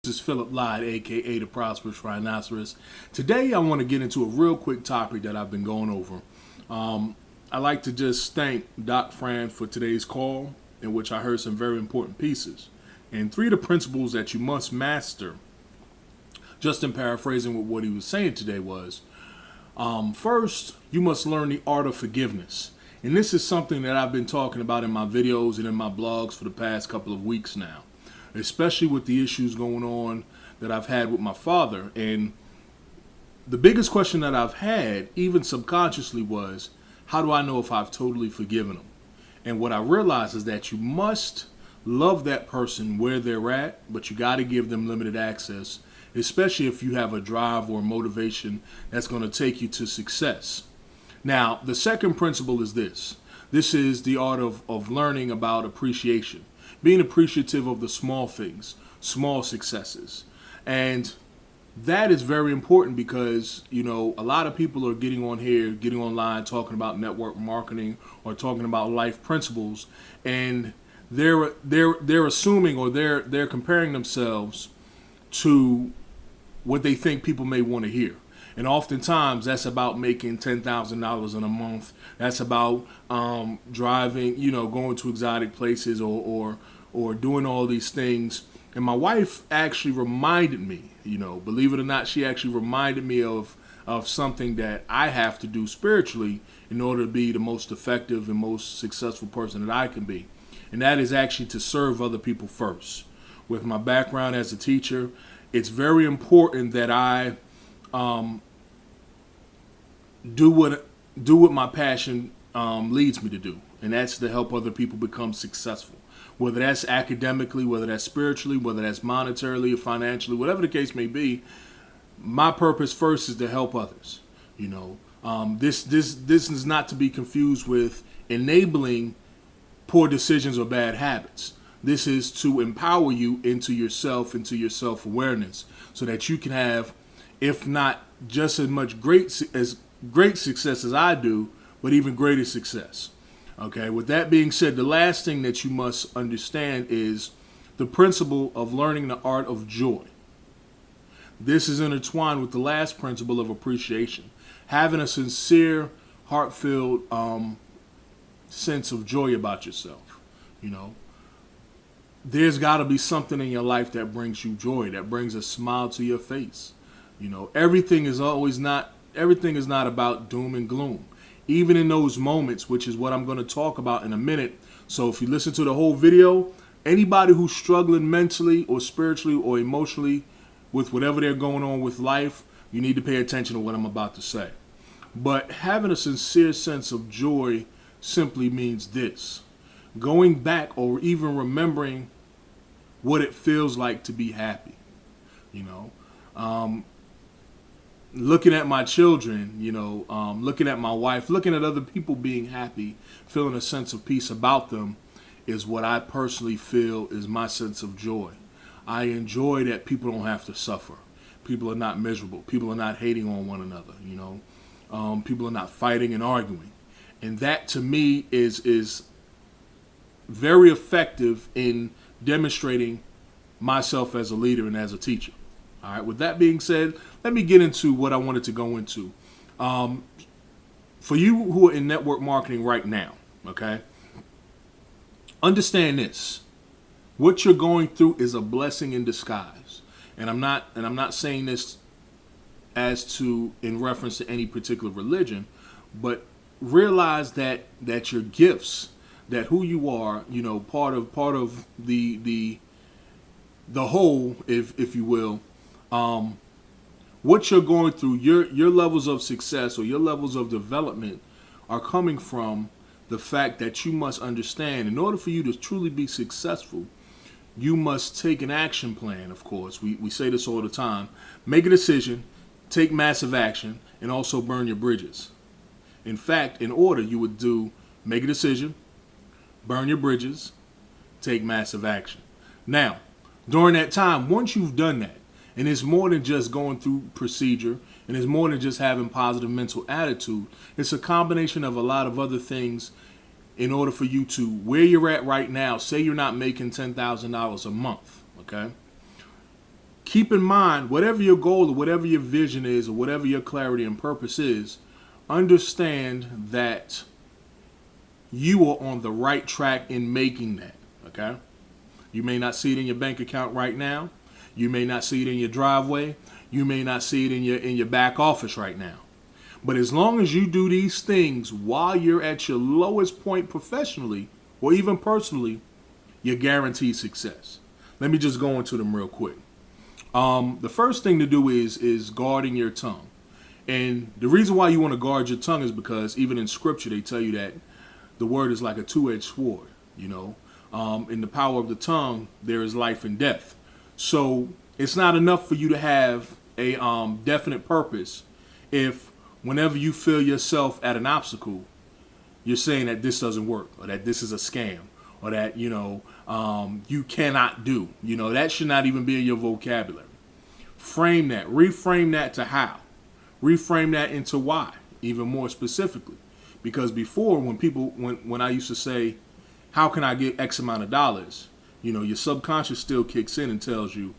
This is Phillip Lyde, aka the Prosperous Rhinoceros. Today I want to get into a real quick topic that I've been going over. I'd like to just thank Doc Fran for today's call, in which I heard some very important pieces. And three of the principles that you must master, just in paraphrasing what he was saying today, was first, you must learn the art of forgiveness. And this is something that I've been talking about in my videos and in my blogs for the past couple of weeks now, especially with the issues going on that I've had with my father. And the biggest question that I've had, even subconsciously, was, how do I know if I've totally forgiven him? And what I realized is that you must love that person where they're at, but you got to give them limited access, especially if you have a drive or motivation that's going to take you to success. Now, the second principle is this. This is the art of learning about appreciation, being appreciative of the small things, small successes. And that is very important because, you know, a lot of people are getting on here, getting online, talking about network marketing or talking about life principles, and they're assuming, or they're comparing themselves to what they think people may want to hear. And oftentimes that's about making $10,000 in a month. That's about driving, going to exotic places or doing all these things. And my wife actually reminded me, believe it or not, she actually reminded me of something that I have to do spiritually in order to be the most effective and most successful person that I can be. And that is actually to serve other people first. With my background as a teacher, it's very important that I do what my passion leads me to do, and that's to help other people become successful. Whether that's academically, whether that's spiritually, whether that's monetarily or financially, whatever the case may be, my purpose first is to help others. This is not to be confused with enabling poor decisions or bad habits. This is to empower you into yourself, into your self-awareness, so that you can have, if not just as much great success as I do, but even greater success. Okay, with that being said, the last thing that you must understand is the principle of learning the art of joy. This is intertwined with the last principle of appreciation. Having a sincere, heart-filled sense of joy about yourself. There's got to be something in your life that brings you joy, that brings a smile to your face. Everything is not about doom and gloom. Even in those moments, which is what I'm going to talk about in a minute. So if you listen to the whole video, anybody who's struggling mentally or spiritually or emotionally with whatever they're going on with life, you need to pay attention to what I'm about to say. But having a sincere sense of joy simply means this: going back or even remembering what it feels like to be happy. Looking at my children, looking at my wife, looking at other people being happy, feeling a sense of peace about them is what I personally feel is my sense of joy. I enjoy that people don't have to suffer. People are not miserable. People are not hating on one another. People are not fighting and arguing. And that to me is very effective in demonstrating myself as a leader and as a teacher. All right, with that being said, let me get into what I wanted to go into. For you who are in network marketing right now, okay, understand this. What you're going through is a blessing in disguise. And I'm not saying this in reference to any particular religion, but realize that your gifts, that who you are, part of the whole, if you will, what you're going through, your levels of success or your levels of development are coming from the fact that you must understand, in order for you to truly be successful, you must take an action plan, of course. We say this all the time. Make a decision, take massive action, and also burn your bridges. In fact, in order, you would do make a decision, burn your bridges, take massive action. Now, during that time, once you've done that, and it's more than just going through procedure, and it's more than just having positive mental attitude, it's a combination of a lot of other things in order for you to, where you're at right now, say you're not making $10,000 a month, okay? keep in mind, whatever your goal or whatever your vision is or whatever your clarity and purpose is, understand that you are on the right track in making that, okay? You may not see it in your bank account right now. You may not see it in your driveway. You may not see it in your back office right now. But as long as you do these things while you're at your lowest point professionally or even personally, you're guaranteed success. Let me just go into them real quick. The first thing to do is guarding your tongue. And the reason why you want to guard your tongue is because even in scripture, they tell you that the word is like a two-edged sword, you know. In the power of the tongue, there is life and death. So it's not enough for you to have a definite purpose if whenever you feel yourself at an obstacle, you're saying that this doesn't work or that this is a scam or that, you know, you cannot do. You know, that should not even be in your vocabulary. Frame that. Reframe that to how. Reframe that into why, even more specifically. Because before, when I used to say, how can I get X amount of dollars? You know, your subconscious still kicks in and tells you,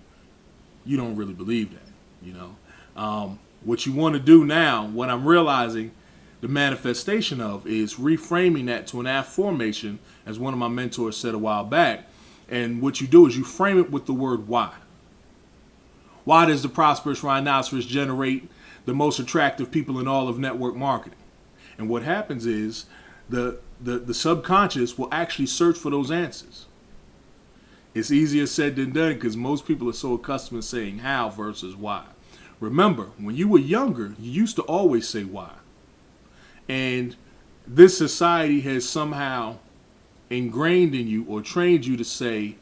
you don't really believe that, you know. What you want to do now, what I'm realizing the manifestation of is reframing that to an affirmation, as one of my mentors said a while back. And what you do is you frame it with the word why. Why does the Prosperous Rhinoceros generate the most attractive people in all of network marketing? And what happens is the subconscious will actually search for those answers. It's easier said than done because most people are so accustomed to saying how versus why. Remember, when you were younger, you used to always say why. And this society has somehow ingrained in you or trained you to say,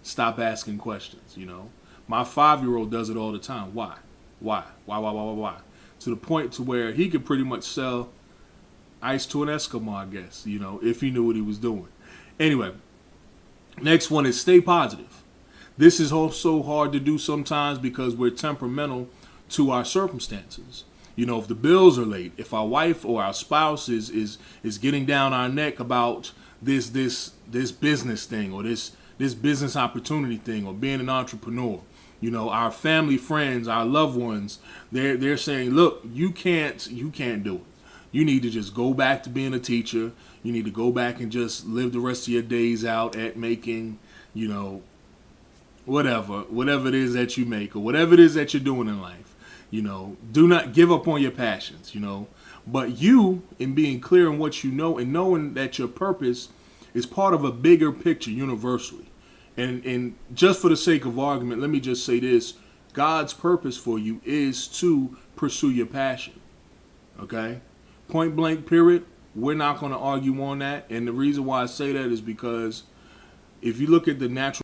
stop asking questions, you know. My 5-year-old does it all the time. Why? Why? Why? To the point to where he could pretty much sell ice to an Eskimo, I guess, you know, if he knew what he was doing. Anyway, next one is stay positive. This is also hard to do sometimes because we're temperamental to our circumstances. You know, if the bills are late, if our wife or our spouse is getting down our neck about this business thing or this business opportunity thing or being an entrepreneur, you know, our family, friends, our loved ones, they're saying, look, you can't do it. You need to just go back to being a teacher. You need to go back and just live the rest of your days out at making, you know, whatever it is that you make or whatever it is that you're doing in life. You know, do not give up on your passions, you know. But you, in being clear on what you know and knowing that your purpose is part of a bigger picture universally. And just for the sake of argument, let me just say this. God's purpose for you is to pursue your passion. Okay? Point blank, period. We're not going to argue on that. And the reason why I say that is because if you look at the natural